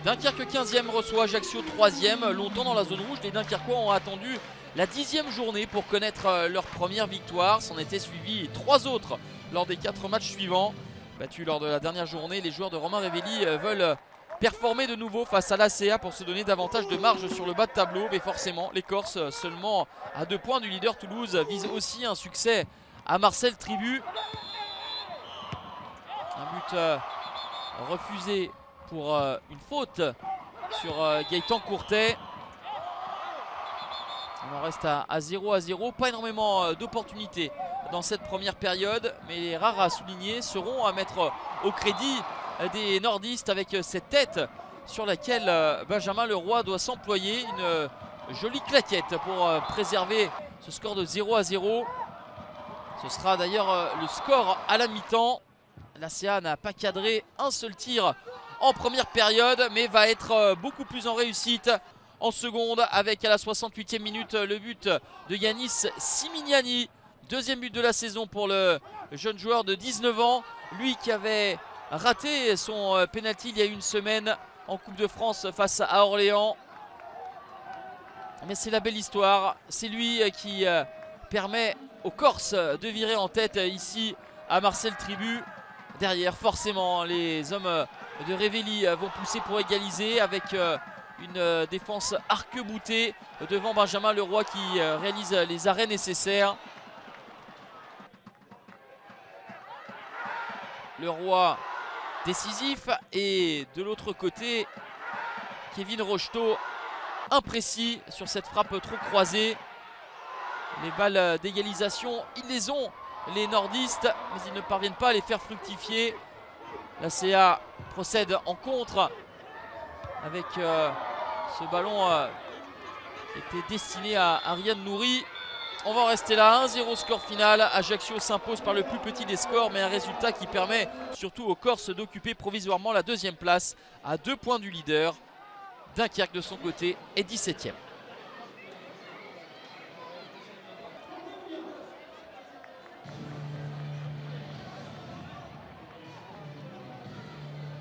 Dunkerque 15e reçoit Ajaccio 3e. Longtemps dans la zone rouge, les Dunkerquois ont attendu la 10e journée pour connaître leur première victoire. S'en étaient suivis 3 autres lors des 4 matchs suivants. Battus lors de la dernière journée, les joueurs de Romain Révelli veulent performer de nouveau face à l'ACA pour se donner davantage de marge sur le bas de tableau. Mais forcément, les Corses, seulement à 2 points du leader Toulouse, visent aussi un succès à Marcel Tribut. Un but refusé pour une faute sur Gaëtan Courtet. On en reste à 0-0. Pas énormément d'opportunités dans cette première période, mais les rares à souligner seront à mettre au crédit des nordistes avec cette tête sur laquelle Benjamin Leroy doit s'employer. Une jolie claquette pour préserver ce score de 0-0. Ce sera d'ailleurs le score à la mi-temps. L'ACA n'a pas cadré un seul tir en première période, mais va être beaucoup plus en réussite en seconde, avec à la 68e minute le but de Yanis Simignani. Deuxième but de la saison pour le jeune joueur de 19 ans. Lui qui avait raté son pénalty il y a une semaine en Coupe de France face à Orléans. Mais c'est la belle histoire. C'est lui qui permet aux Corses de virer en tête ici à Marcel Tribut. Derrière, forcément, les hommes de Révelli vont pousser pour égaliser avec une défense arc-boutée devant Benjamin Leroy qui réalise les arrêts nécessaires. Leroy décisif, et de l'autre côté Kevin Rocheteau imprécis sur cette frappe trop croisée. Les balles d'égalisation, ils les ont, les nordistes, mais ils ne parviennent pas à les faire fructifier. L'ACA procède en contre avec ce ballon qui était destiné à Ariane Nouri. On va en rester là, 1-0 score final. Ajaccio s'impose par le plus petit des scores, mais un résultat qui permet surtout aux Corses d'occuper provisoirement la 2e place à 2 points du leader. Dunkerque de son côté est 17e.